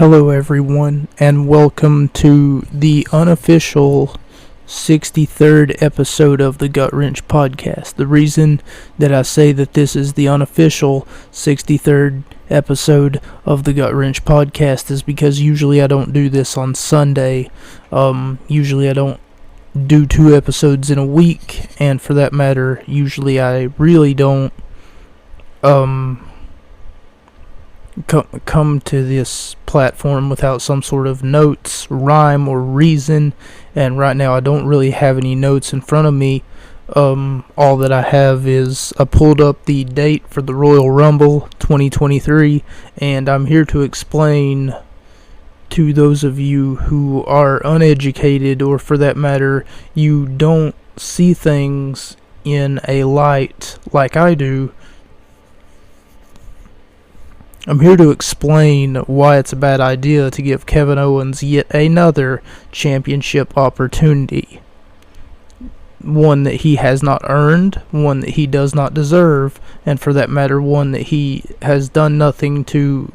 Hello, everyone, and welcome to the unofficial 63rd episode of the Gut Wrench podcast. The reason that I say that this is the unofficial 63rd episode of the Gut Wrench podcast is because usually I don't do this on Sunday. Usually I don't do 2 episodes in a week, and for that matter, usually I really don't come to this platform without some sort of notes, rhyme, or reason. And right now I don't really have any notes in front of me. All that I have is I pulled up the date for the Royal Rumble 2023, and I'm here to explain to those of you who are uneducated, or for that matter, you don't see things in a light like I do. I'm here to explain why it's a bad idea to give Kevin Owens yet another championship opportunity. One that he has not earned, one that he does not deserve, and for that matter, one that he has done nothing to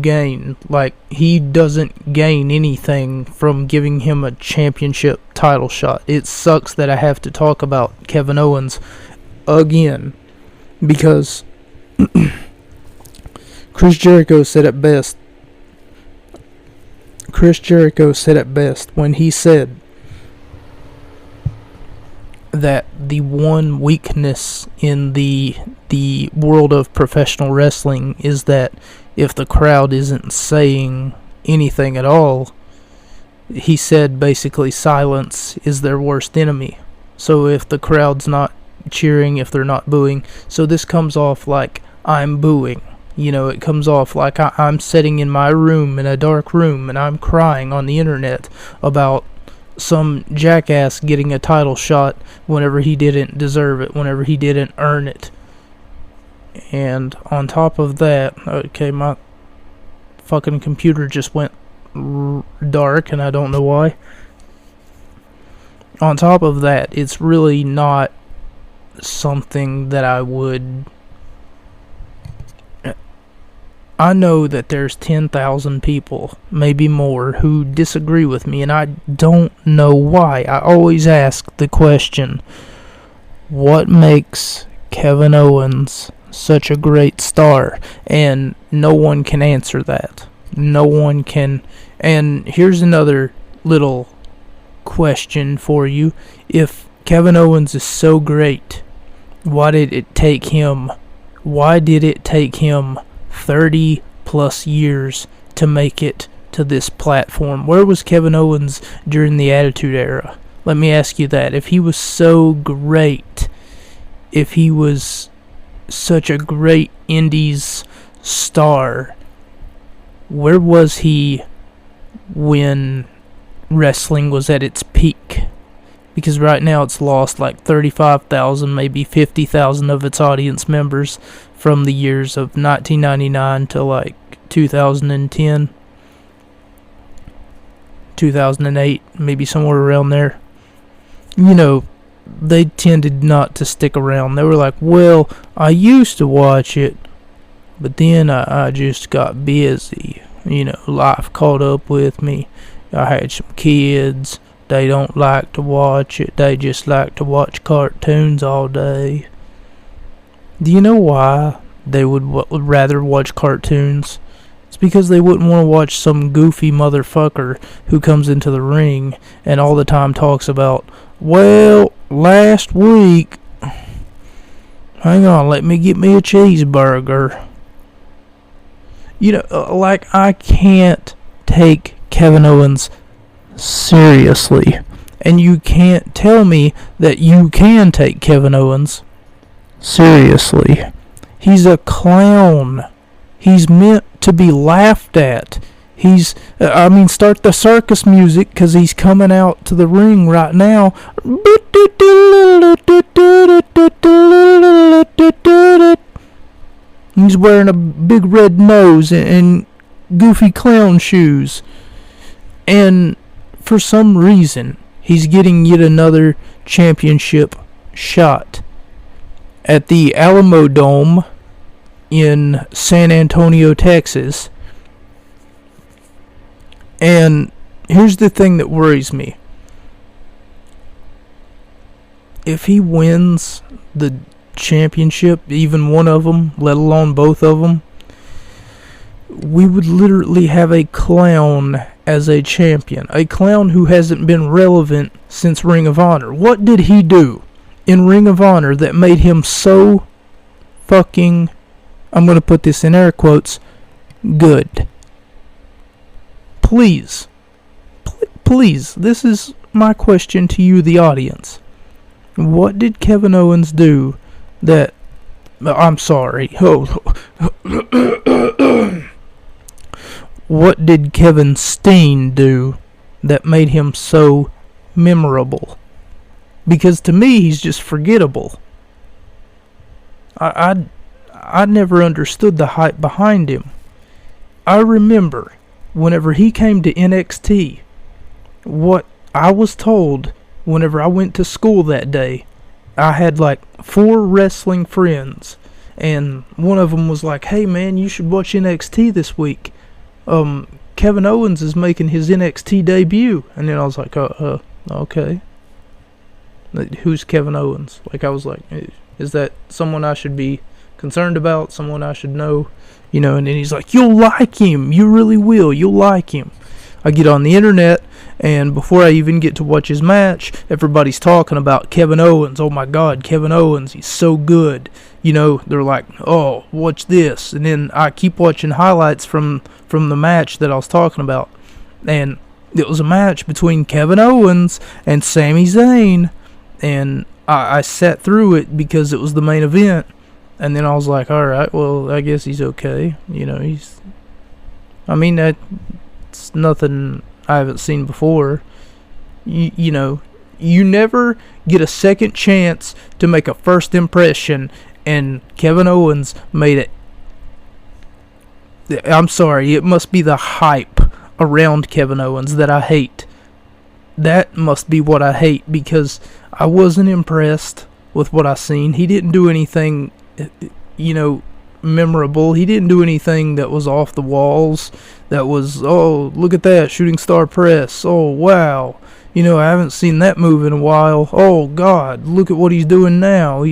gain. Like, he doesn't gain anything from giving him a championship title shot. It sucks that I have to talk about Kevin Owens again, because Chris Jericho said it best. Chris Jericho said it best when he said that the one weakness in the world of professional wrestling is that if the crowd isn't saying anything at all, he said basically silence is their worst enemy. So if the crowd's not cheering, if they're not booing, so this comes off like I'm booing. It comes off like I'm sitting in my room, in a dark room, and I'm crying on the internet about some jackass getting a title shot whenever he didn't deserve it, whenever he didn't earn it. And on top of that, okay, my fucking computer just went dark, and I don't know why. On top of that, it's really not something that I know that there's 10,000 people, maybe more, who disagree with me, and I don't know why. I always ask the question, what makes Kevin Owens such a great star? And no one can answer that. No one can. And here's another little question for you. If Kevin Owens is so great, why did it take him 30 plus years to make it to this platform? Where was Kevin Owens during the Attitude Era? Let me ask you that. If he was so great, if he was such a great Indies star, where was he when wrestling was at its peak? Because right now it's lost like 35,000, maybe 50,000 of its audience members from the years of 1999 to like 2010, 2008, maybe somewhere around there. They tended not to stick around. They were like, well, I used to watch it, but then I just got busy. Life caught up with me. I had some kids. They don't like to watch it. They just like to watch cartoons all day. Do you know why they would rather watch cartoons? It's because they wouldn't want to watch some goofy motherfucker who comes into the ring and all the time talks about, well, last week, hang on, let me get me a cheeseburger. Like, I can't take Kevin Owens seriously, and you can't tell me that you can take Kevin Owens seriously. He's a clown. He's meant to be laughed at. Start the circus music, because he's coming out to the ring right now. He's wearing a big red nose and goofy clown shoes, and for some reason, he's getting yet another championship shot at the Alamo Dome in San Antonio, Texas. And here's the thing that worries me. If he wins the championship, even one of them, let alone both of them, we would literally have a clown as a champion. A clown who hasn't been relevant since Ring of Honor. What did he do in Ring of Honor that made him so fucking, I'm going to put this in air quotes, good? Please, this is my question to you, the audience. What did Kevin Owens do that, I'm sorry, what did Kevin Steen do that made him so memorable? Because to me, he's just forgettable. I never understood the hype behind him. I remember whenever he came to NXT, what I was told whenever I went to school that day, I had like 4 wrestling friends, and one of them was like, "Hey man, you should watch NXT this week. Kevin Owens is making his NXT debut." And then I was like, okay. Who's Kevin Owens? Like, I was like, is that someone I should be concerned about? Someone I should know? You know, and then he's like, "You'll like him. You really will. You'll like him." I get on the internet, and before I even get to watch his match, everybody's talking about Kevin Owens. Oh my God, Kevin Owens, he's so good. You know, they're like, "Oh, watch this." And then I keep watching highlights from the match that I was talking about. And it was a match between Kevin Owens and Sami Zayn. And I sat through it because it was the main event. And then I was like, alright, well, I guess he's okay. You know, that's nothing I haven't seen before. You know, you never get a second chance to make a first impression, and Kevin Owens made it. I'm sorry, it must be the hype around Kevin Owens that I hate. That must be what I hate, because I wasn't impressed with what I seen. He didn't do anything, you know, memorable. He didn't do anything that was off the walls. That was, oh, look at that, shooting star press. Oh, wow. You know, I haven't seen that move in a while. Oh, God, look at what he's doing now.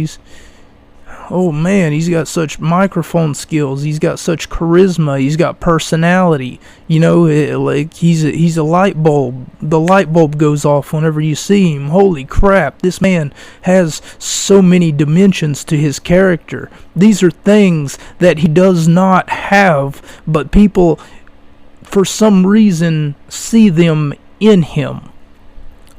Oh, man, he's got such microphone skills. He's got such charisma. He's got personality. You know, like, he's a light bulb. The light bulb goes off whenever you see him. Holy crap, this man has so many dimensions to his character. These are things that he does not have, but people, for some reason, see them in him.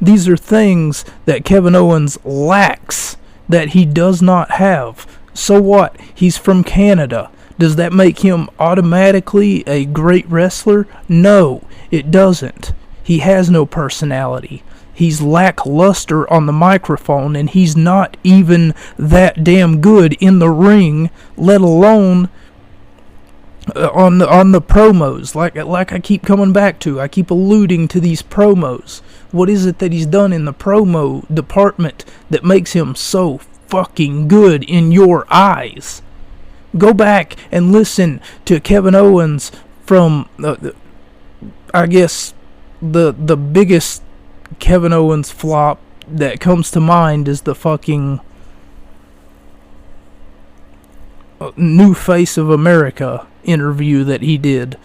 These are things that Kevin Owens lacks, that he does not have. So what? He's from Canada. Does that make him automatically a great wrestler? No, it doesn't. He has no personality. He's lackluster on the microphone, and he's not even that damn good in the ring, let alone on the promos. Like I keep coming back to. I keep alluding to these promos. What is it that he's done in the promo department that makes him so fucking good in your eyes? Go back and listen to Kevin Owens from I guess the biggest Kevin Owens flop that comes to mind is the fucking New Face of America interview that he did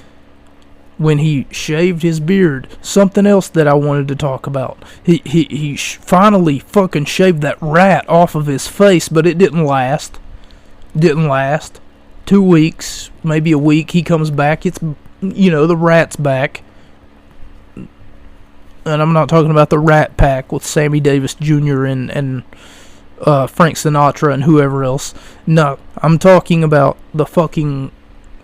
when he shaved his beard. Something else that I wanted to talk about. He finally fucking shaved that rat off of his face, but it didn't last. 2 weeks, maybe a week, he comes back. It's, you know, the rat's back. And I'm not talking about the Rat Pack with Sammy Davis Jr. and Frank Sinatra and whoever else. No, I'm talking about the fucking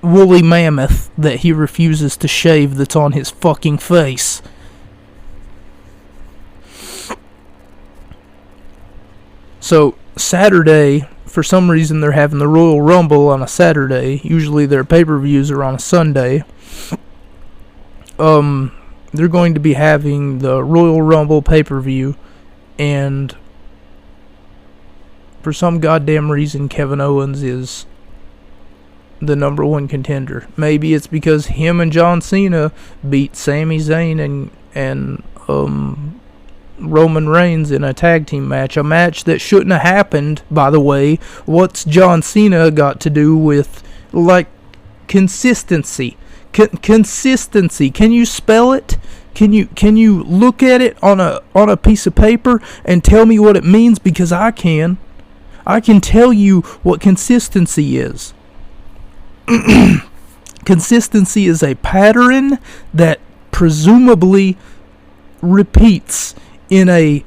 woolly mammoth that he refuses to shave that's on his fucking face. So, Saturday, for some reason they're having the Royal Rumble on a Saturday. Usually their pay-per-views are on a Sunday. They're going to be having the Royal Rumble pay-per-view, and for some goddamn reason Kevin Owens is the number one contender. Maybe it's because him and John Cena beat Sami Zayn and Roman Reigns in a tag team match. A match that shouldn't have happened, by the way. What's John Cena got to do with, like, consistency? Consistency. Can you spell it? Can you look at it on a piece of paper and tell me what it means? Because I can. I can tell you what consistency is. Consistency is a pattern that presumably repeats in a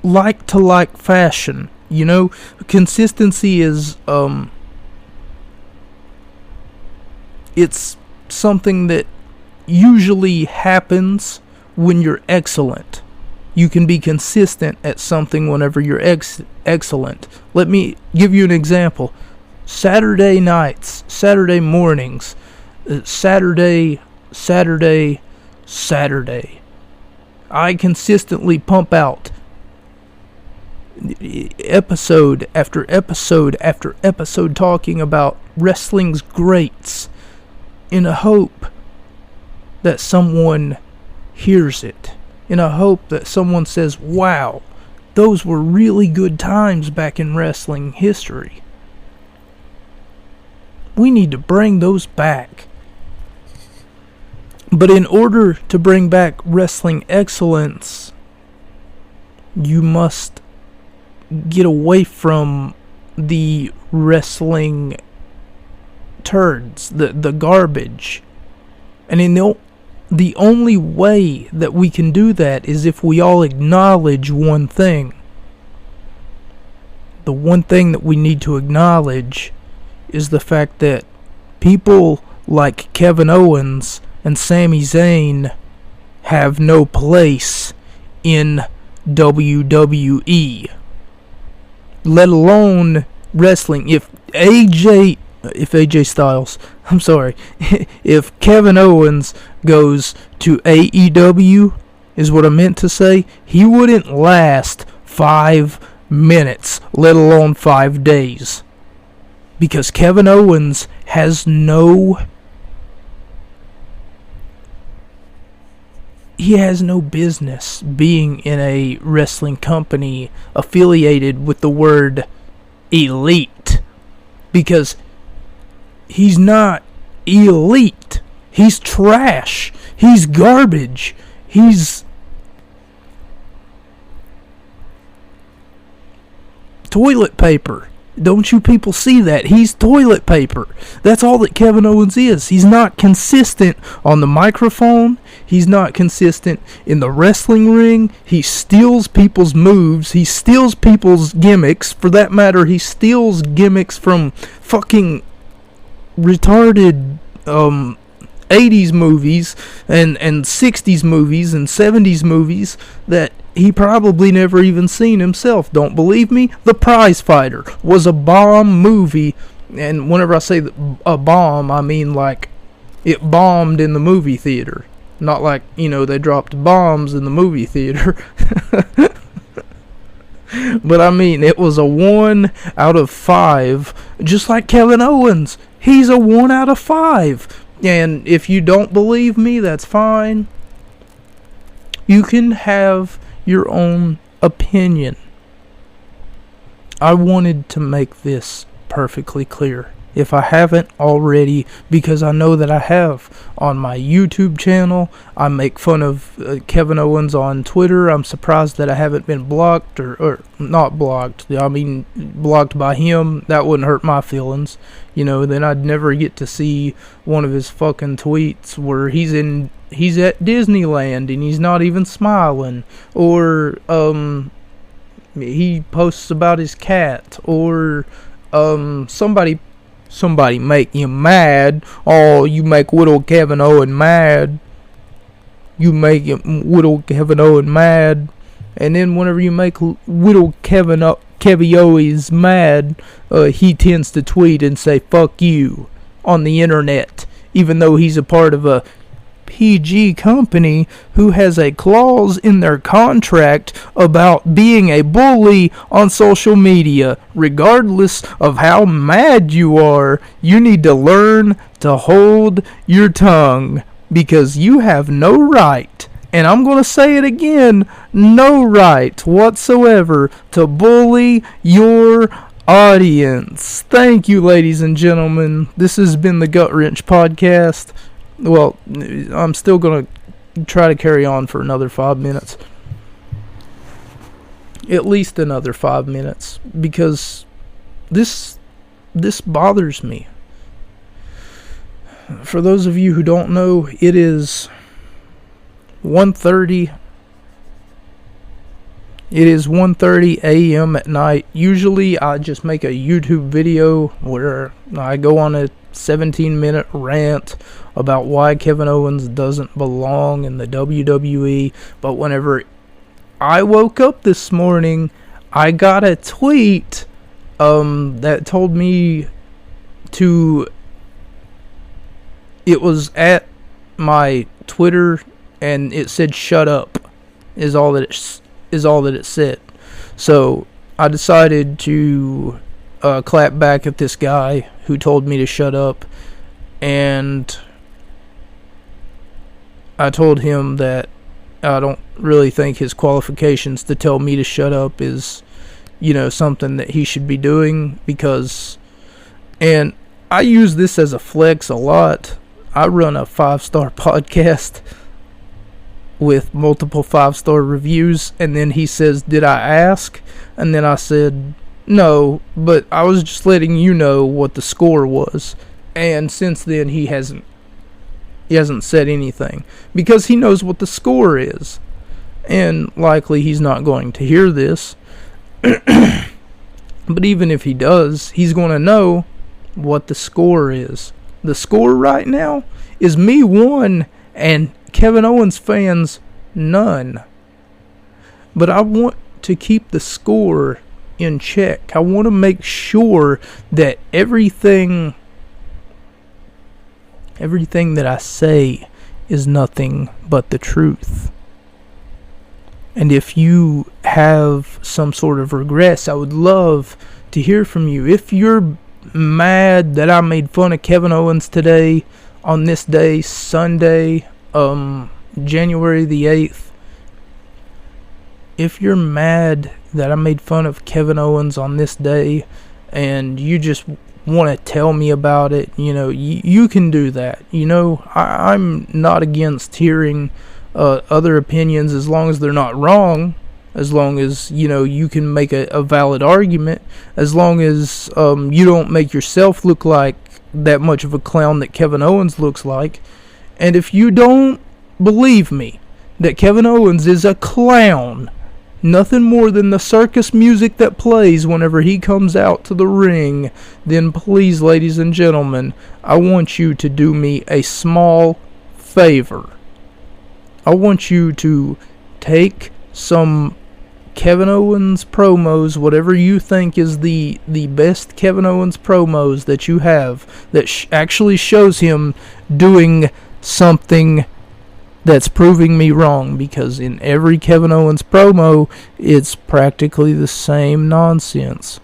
like-to-like fashion. You know, consistency is, it's something that usually happens when you're excellent. You can be consistent at something whenever you're excellent. Let me give you an example. Saturday nights, Saturday mornings, Saturday. I consistently pump out episode after episode after episode talking about wrestling's greats in a hope that someone hears it. In a hope that someone says, wow, those were really good times back in wrestling history. We need to bring those back. But in order to bring back wrestling excellence, you must get away from the wrestling turds, the garbage. And in the only way that we can do that is if we all acknowledge one thing. The one thing that we need to acknowledge is the fact that people like Kevin Owens and Sami Zayn have no place in WWE. Let alone wrestling. If AJ Styles, I'm sorry, if Kevin Owens goes to AEW, is what I meant to say, he wouldn't last 5 minutes, let alone 5 days. Because Kevin Owens has no business being in a wrestling company affiliated with the word elite. Because he's not elite. He's trash. He's garbage. He's toilet paper. Don't you people see that? He's toilet paper. That's all that Kevin Owens is. He's not consistent on the microphone. He's not consistent in the wrestling ring. He steals people's moves. He steals people's gimmicks. For that matter, he steals gimmicks from fucking retarded 80s movies and 60s movies and 70s movies that he probably never even seen himself. Don't believe me? The Prize Fighter was a bomb movie, and whenever I say a bomb, I mean like it bombed in the movie theater. Not like, you know, they dropped bombs in the movie theater. But I mean, it was a 1 out of 5, just like Kevin Owens. He's a 1 out of 5. And if you don't believe me, that's fine. You can have your own opinion. I wanted to make this perfectly clear. If I haven't already, because I know that I have on my YouTube channel. I make fun of Kevin Owens on Twitter. I'm surprised that I haven't been blocked, or not blocked. I mean, blocked by him. That wouldn't hurt my feelings. You know, then I'd never get to see one of his fucking tweets where he's at Disneyland and he's not even smiling. Or, he posts about his cat. Or, somebody make you mad. Oh, you make little Kevin Owen mad. You make little Kevin Owen mad. And then whenever you make little Kevin Owens mad, he tends to tweet and say, fuck you, on the internet. Even though he's a part of a PG company who has a clause in their contract about being a bully on social media. Regardless of how mad you are, you need to learn to hold your tongue, because you have no right, and I'm going to say it again, no right whatsoever to bully your audience. Thank you, ladies and gentlemen. This has been the Gut Wrench Podcast. Well, I'm still going to try to carry on for another 5 minutes. At least another 5 minutes, because this bothers me. For those of you who don't know, it is 1:30. It is 1:30 a.m. at night. Usually I just make a YouTube video where I go on a 17-minute rant about why Kevin Owens doesn't belong in the WWE. But whenever I woke up this morning, I got a tweet that told me to... It was at my Twitter, and it said "shut up" is all that it said. So I decided to clap back at this guy who told me to shut up, and I told him that I don't really think his qualifications to tell me to shut up is, something that he should be doing, because, and I use this as a flex a lot. I run a 5-star podcast with multiple 5-star reviews, and then he says, "Did I ask?" And then I said, "No, but I was just letting you know what the score was." And since then he hasn't said anything, because he knows what the score is, and likely he's not going to hear this. But even if he does, he's going to know what the score is. The score right now is me 1 and Kevin Owens fans none. But I want to keep the score in check. I want to make sure that everything that I say is nothing but the truth. And if you have some sort of regrets, I would love to hear from you. If you're mad that I made fun of Kevin Owens today, on this day, Sunday, January the 8th, if you're mad that I made fun of Kevin Owens on this day, and you just want to tell me about it, you can do that. I'm not against hearing other opinions, as long as they're not wrong, as long as, you can make a valid argument, as long as you don't make yourself look like that much of a clown that Kevin Owens looks like. And if you don't believe me that Kevin Owens is a clown, nothing more than the circus music that plays whenever he comes out to the ring, then please, ladies and gentlemen, I want you to do me a small favor. I want you to take some Kevin Owens promos, whatever you think is the best Kevin Owens promos that you have, that actually shows him doing something that's proving me wrong, because in every Kevin Owens promo, it's practically the same nonsense.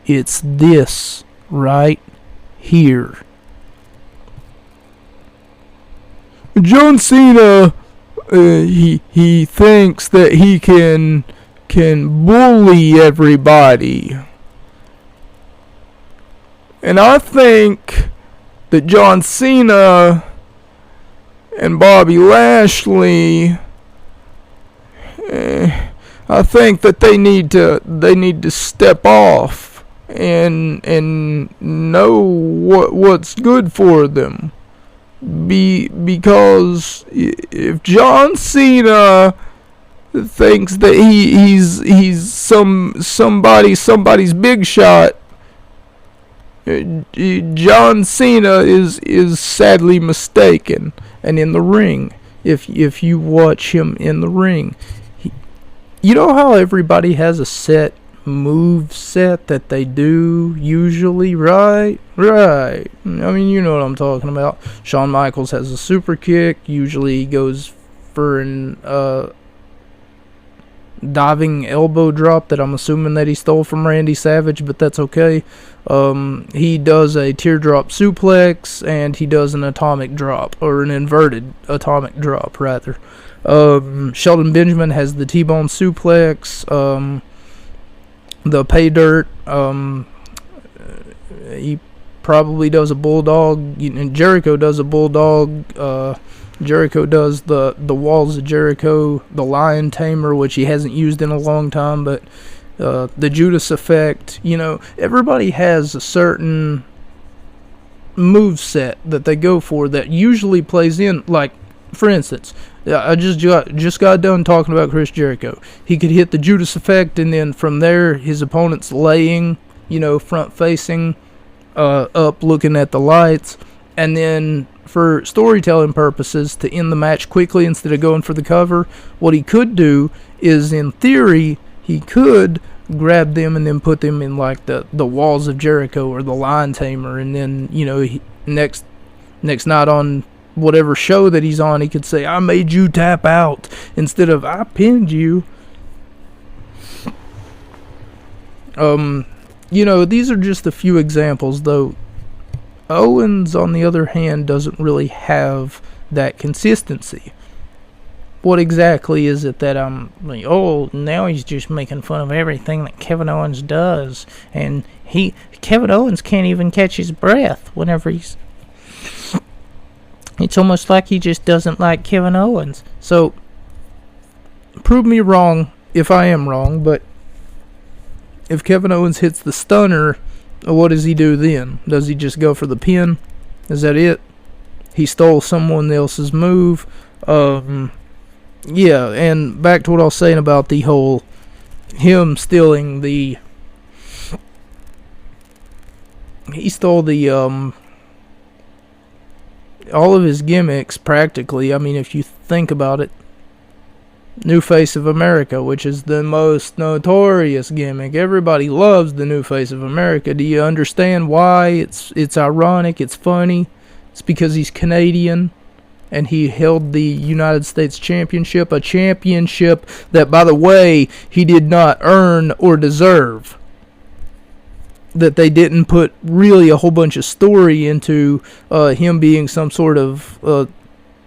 It's this right here. John Cena, he thinks that he can bully everybody. And I think that John Cena and Bobby Lashley, I think that they need to step off and know what's good for them. Because if John Cena thinks that he's somebody's big shot, John Cena is sadly mistaken. And in the ring, if you watch him in the ring, you know how everybody has a set move set that they do usually, right? I mean, you know what I'm talking about. Shawn Michaels has a super kick. Usually he goes for an diving elbow drop that I'm assuming that he stole from Randy Savage, but that's okay. He does a teardrop suplex, and he does an atomic drop, or an inverted atomic drop, rather. Shelton Benjamin has the T-bone suplex, the pay dirt. He probably does a bulldog, and Jericho does a bulldog. Jericho does the Walls of Jericho, the Lion Tamer, which he hasn't used in a long time, but the Judas Effect. You know, everybody has a certain move set that they go for that usually plays in. Like, for instance, I just got done talking about Chris Jericho. He could hit the Judas Effect, and then from there, his opponent's laying, front facing, up looking at the lights, and then for storytelling purposes, to end the match quickly instead of going for the cover, what he could do is, in theory, he could grab them and then put them in like the Walls of Jericho or the Lion Tamer, and then next night on whatever show that he's on, he could say, "I made you tap out," instead of "I pinned you." These are just a few examples, though. Owens, on the other hand, doesn't really have that consistency. What exactly is it that I'm like, oh, now he's just making fun of everything that Kevin Owens does, and Kevin Owens can't even catch his breath whenever he's... It's almost like he just doesn't like Kevin Owens. So, prove me wrong if I am wrong, but if Kevin Owens hits the stunner, what does he do then? Does he just go for the pin? Is that it? He stole someone else's move. Yeah, and back to what I was saying about the whole him stealing the... He stole the all of his gimmicks, practically. I mean, if you think about it. New Face of America, which is the most notorious gimmick. Everybody loves the New Face of America. Do you understand why? It's ironic, it's funny. It's because he's Canadian, and he held the United States Championship, a championship that, by the way, he did not earn or deserve. That they didn't put really a whole bunch of story into him being some sort of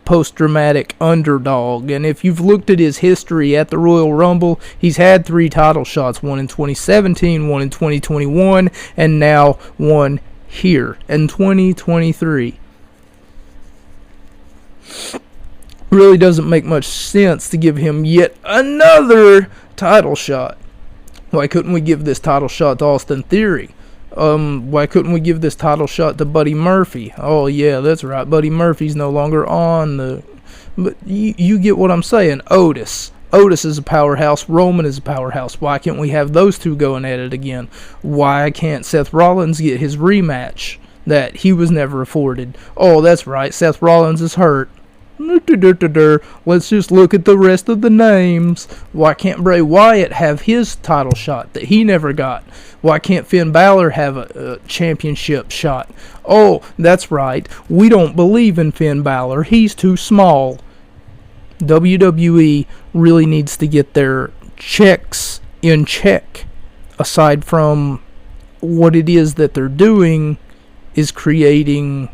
post-dramatic underdog. And if you've looked at his history at the Royal Rumble, he's had 3 title shots, one in 2017, one in 2021, and now one here in 2023. Really doesn't make much sense to give him yet another title shot. Why couldn't we give this title shot to Austin Theory? Why couldn't we give this title shot to Buddy Murphy? Oh, yeah, that's right. Buddy Murphy's no longer on the... But you get what I'm saying. Otis is a powerhouse. Roman is a powerhouse. Why can't we have those two going at it again? Why can't Seth Rollins get his rematch that he was never afforded? Oh, that's right. Seth Rollins is hurt. Let's just look at the rest of the names. Why can't Bray Wyatt have his title shot that he never got? Why can't Finn Balor have a championship shot? Oh, that's right. We don't believe in Finn Balor. He's too small. WWE really needs to get their checks in check. Aside from what it is that they're doing is creating...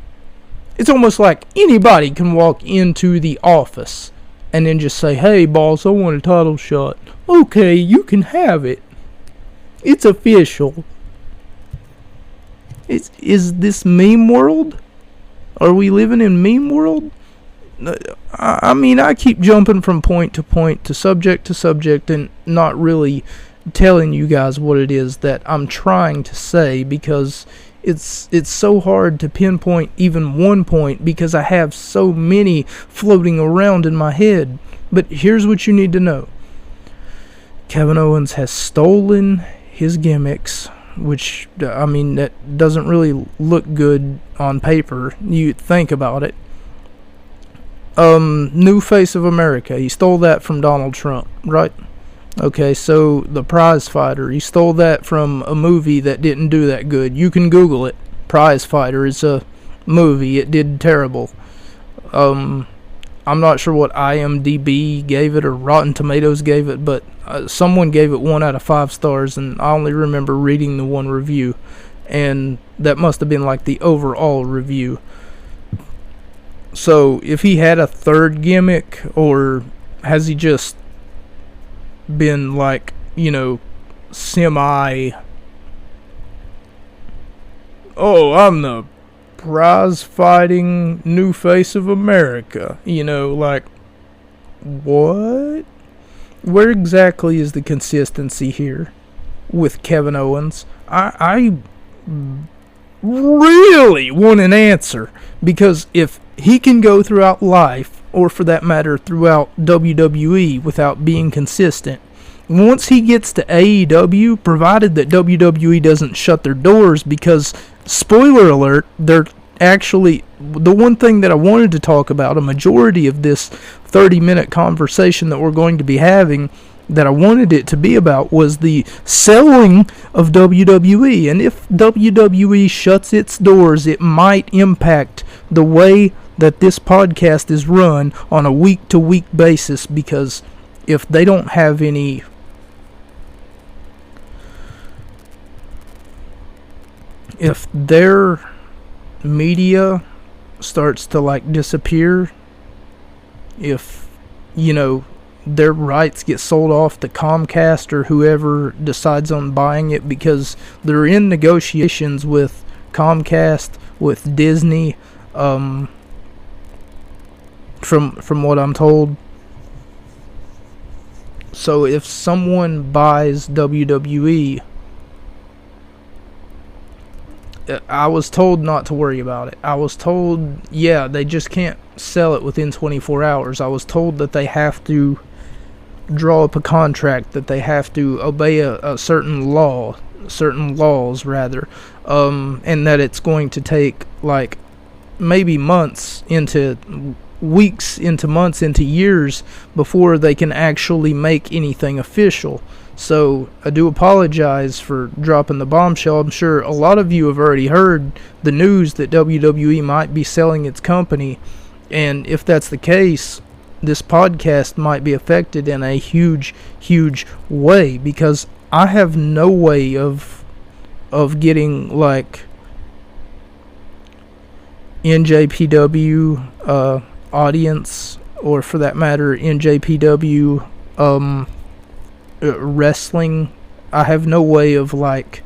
It's almost like anybody can walk into the office and then just say, "Hey, boss, I want a title shot." Okay, you can have it. It's official. Is this meme world? Are we living in meme world? I mean, I keep jumping from point to point to subject and not really telling you guys what it is that I'm trying to say, because it's so hard to pinpoint even one point because I have so many floating around in my head. But here's what you need to know. Kevin Owens has stolen his gimmicks, which, I mean, that doesn't really look good on paper. You think about it. New Face of America. He stole that from Donald Trump, right? Okay, so The Prize Fighter, he stole that from a movie that didn't do that good. You can Google it. Prize Fighter is a movie. It did terrible. I'm not sure what IMDb gave it or Rotten Tomatoes gave it, but someone gave it 1 out of 5 stars, and I only remember reading the one review, and that must have been like the overall review. So if he had a third gimmick, or has he just been like, semi, oh, I'm the prize fighting new face of America, like, what? Where exactly is the consistency here with Kevin Owens? I really want an answer, because if he can go throughout life, or for that matter throughout WWE, without being consistent, once he gets to AEW, provided that WWE doesn't shut their doors, because, spoiler alert, they're actually, the one thing that I wanted to talk about, a majority of this 30-minute conversation that we're going to be having, that I wanted it to be about, was the selling of WWE. And if WWE shuts its doors, it might impact the way that this podcast is run on a week-to-week basis, because if they don't have any if their media starts to like disappear, if their rights get sold off to Comcast or whoever decides on buying it, because they're in negotiations with Comcast, with Disney, from what I'm told. So if someone buys WWE, I was told not to worry about it. I was told, they just can't sell it within 24 hours. I was told that they have to draw up a contract, that they have to obey a certain laws rather, and that it's going to take like maybe months into weeks, into months, into years before they can actually make anything official. So I do apologize for dropping the bombshell. I'm sure a lot of you have already heard the news that WWE might be selling its company, and if that's the case, this podcast might be affected in a huge, huge way, because I have no way of getting like NJPW audience, or for that matter NJPW wrestling. I have no way of like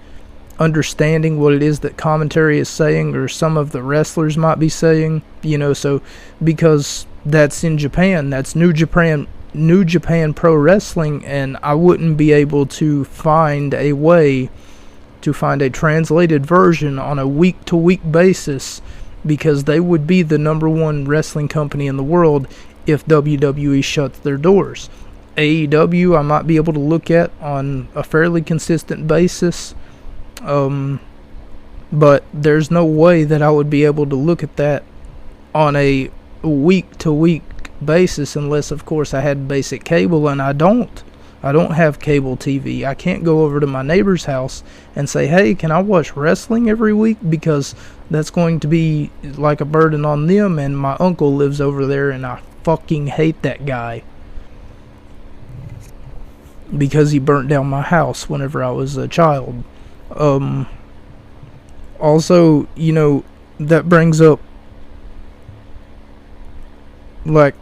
understanding what it is that commentary is saying, or some of the wrestlers might be saying, so because that's in Japan, that's New Japan Pro Wrestling, and I wouldn't be able to find a way to find a translated version on a week-to-week basis, because they would be the number one wrestling company in the world if WWE shuts their doors. AEW I might be able to look at on a fairly consistent basis, but there's no way that I would be able to look at that on a week-to-week basis, unless of course I had basic cable, and I don't have cable TV. I can't go over to my neighbor's house and say, hey, can I watch wrestling every week, because that's going to be like a burden on them, and my uncle lives over there and I fucking hate that guy, because he burnt down my house whenever I was a child. Also, that brings up, like,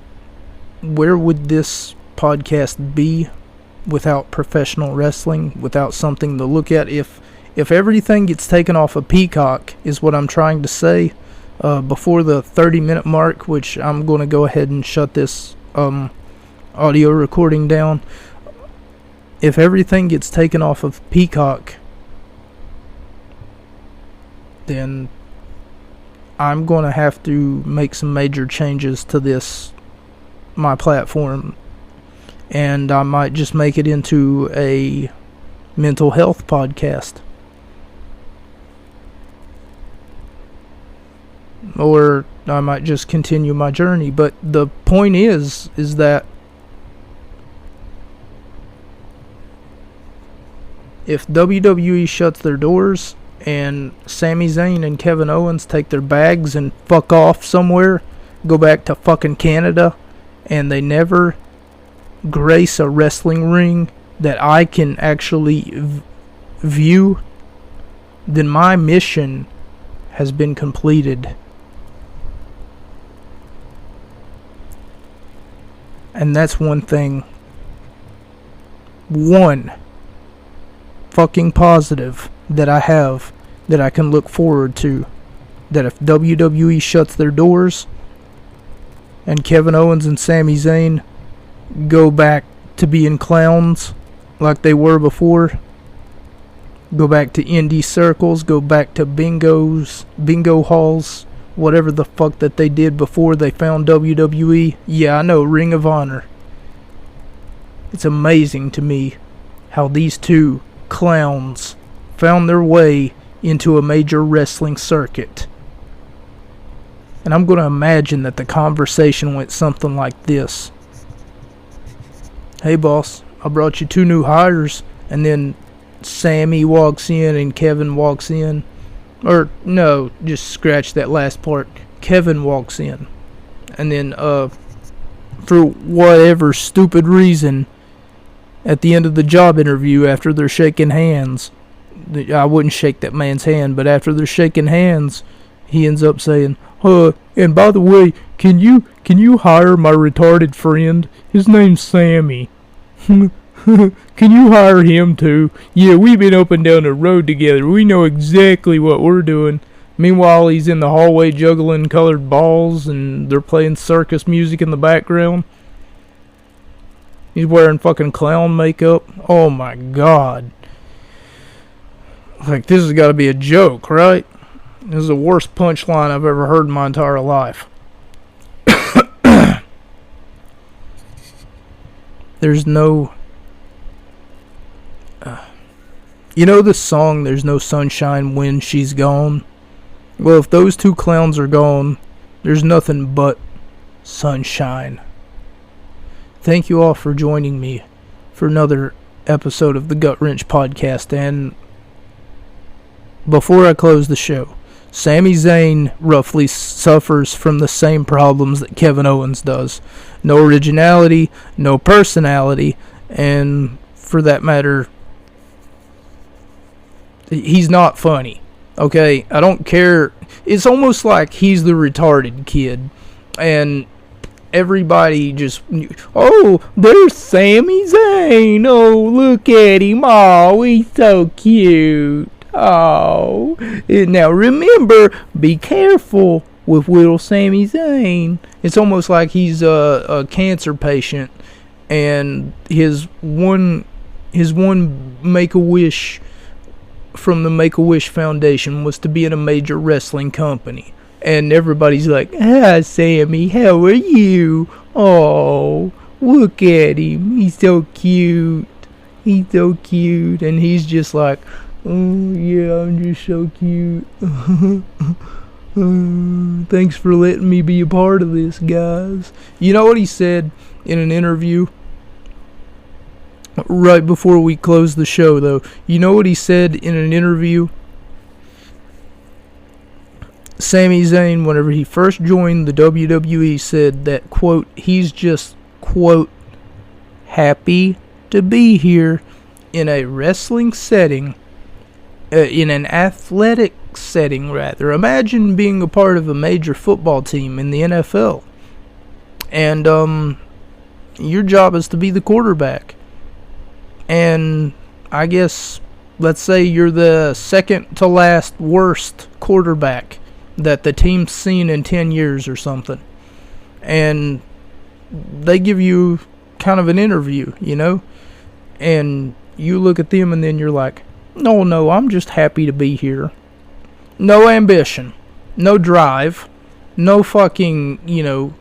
where would this podcast be without professional wrestling, without something to look at? If everything gets taken off of Peacock, is what I'm trying to say, before the 30-minute mark, which I'm going to go ahead and shut this audio recording down. If everything gets taken off of Peacock, then I'm going to have to make some major changes to my platform, and I might just make it into a mental health podcast, or I might just continue my journey. But the point is that if WWE shuts their doors and Sami Zayn and Kevin Owens take their bags and fuck off somewhere, go back to fucking Canada, and they never grace a wrestling ring that I can actually view, then my mission has been completed. And that's one thing, one fucking positive that I have, that I can look forward to. That if WWE shuts their doors and Kevin Owens and Sami Zayn go back to being clowns like they were before, go back to indie circles, go back to bingo halls, whatever the fuck that they did before they found WWE. Yeah, I know, Ring of Honor. It's amazing to me how these two clowns found their way into a major wrestling circuit. And I'm going to imagine that the conversation went something like this. Hey boss, I brought you 2 new hires. And then Sammy walks in and Kevin walks in. Or no, just scratch that last part. Kevin walks in. And then for whatever stupid reason, at the end of the job interview, after they're shaking hands, I wouldn't shake that man's hand, but after they're shaking hands, he ends up saying, and by the way, can you hire my retarded friend? His name's Sammy. Can you hire him too? Yeah, we've been up and down the road together. We know exactly what we're doing. Meanwhile, he's in the hallway juggling colored balls and they're playing circus music in the background. He's wearing fucking clown makeup. Oh my god. Like, this has got to be a joke, right? This is the worst punchline I've ever heard in my entire life. There's no... you know the song, There's No Sunshine When She's Gone? Well, if those 2 clowns are gone, there's nothing but sunshine. Thank you all for joining me for another episode of the Gut Wrench Podcast. And before I close the show, Sami Zayn roughly suffers from the same problems that Kevin Owens does. No originality, no personality, and for that matter, he's not funny. Okay, I don't care. It's almost like he's the retarded kid, and everybody just, oh, there's Sami Zayn. Oh, look at him. Oh, he's so cute. Oh, now remember, be careful with little Sami Zayn. It's almost like he's a cancer patient, and his one Make-A-Wish from the Make-A-Wish Foundation was to be in a major wrestling company. And everybody's like, hi, Sammy, how are you? Oh, look at him. He's so cute. He's so cute. And he's just like, oh, yeah, I'm just so cute. Thanks for letting me be a part of this, guys. You know what he said in an interview? Right before we close the show, though. You know what he said in an interview? Sami Zayn, whenever he first joined the WWE, said that, quote, he's just, quote, happy to be here in a wrestling setting, in an athletic setting, rather. Imagine being a part of a major football team in the NFL, and your job is to be the quarterback. And I guess, let's say you're the second to last worst quarterback that the team's seen in 10 years or something. And they give you kind of an interview, you know? And you look at them and then you're like, no, I'm just happy to be here. No ambition. No drive. No fucking,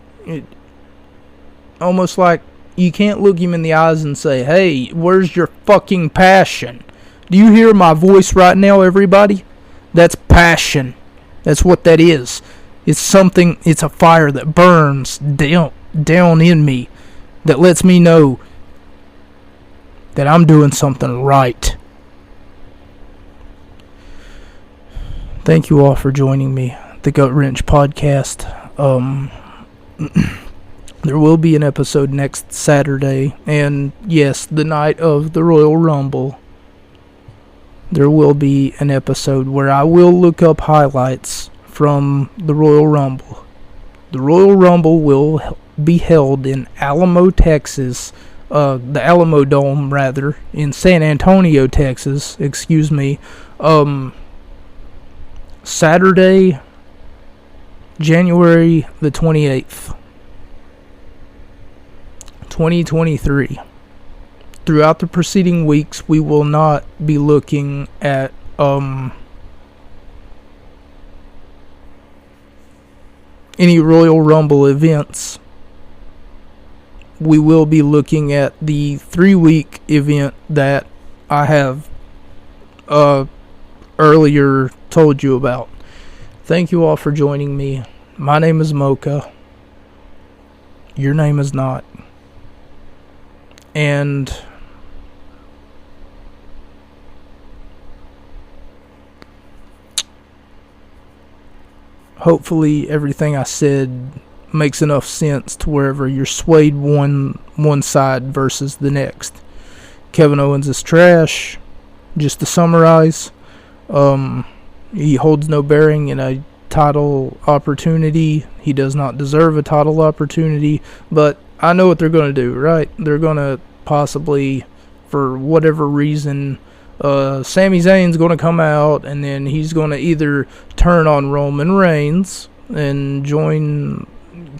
almost like you can't look him in the eyes and say, hey, where's your fucking passion? Do you hear my voice right now, everybody? That's passion. That's what that is. It's something, it's a fire that burns down in me, that lets me know that I'm doing something right. Thank you all for joining me. The Gut Wrench Podcast. There will be an episode next Saturday, and yes, the night of the Royal Rumble. There will be an episode where I will look up highlights from the Royal Rumble. The Royal Rumble will be held in Alamo, Texas. The Alamo Dome, rather, in San Antonio, Texas. Excuse me. Saturday, January the 28th, 2023. Throughout the preceding weeks, we will not be looking at any Royal Rumble events. We will be looking at the 3-week event that I have earlier told you about. Thank you all for joining me. My name is Mocha. Your name is not. And hopefully everything I said makes enough sense to wherever you're swayed one side versus the next. Kevin Owens is trash. Just to summarize, he holds no bearing in a title opportunity. He does not deserve a title opportunity, but I know what they're going to do, right? They're going to possibly, for whatever reason, Sami Zayn's going to come out, and then he's going to either turn on Roman Reigns and join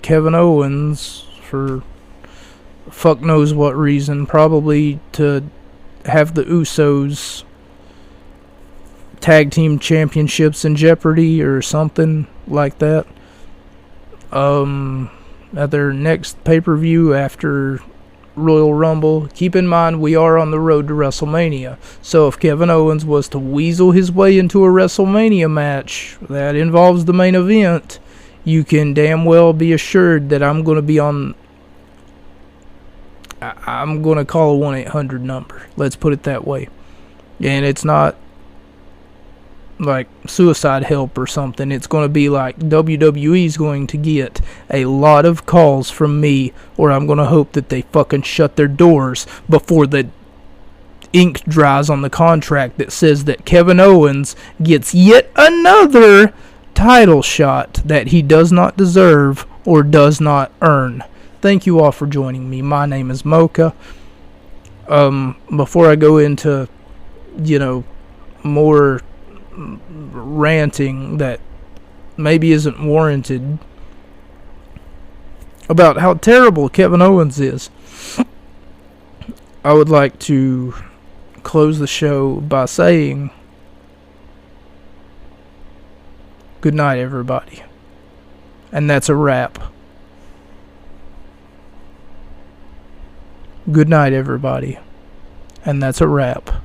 Kevin Owens for fuck knows what reason, probably to have the Usos tag team championships in jeopardy or something like that. At their next pay-per-view after Royal Rumble. Keep in mind, we are on the road to WrestleMania. So if Kevin Owens was to weasel his way into a WrestleMania match that involves the main event, you can damn well be assured that I'm going to be on... I'm going to call a 1-800 number. Let's put it that way. And it's not like suicide help or something. It's going to be like WWE's going to get a lot of calls from me, or I'm going to hope that they fucking shut their doors before the ink dries on the contract that says that Kevin Owens gets yet another title shot that he does not deserve or does not earn. Thank you all for joining me. My name is Mocha. Before I go into, more ranting that maybe isn't warranted about how terrible Kevin Owens is, I would like to close the show by saying good night, everybody. And that's a wrap. Good night, everybody. And that's a wrap.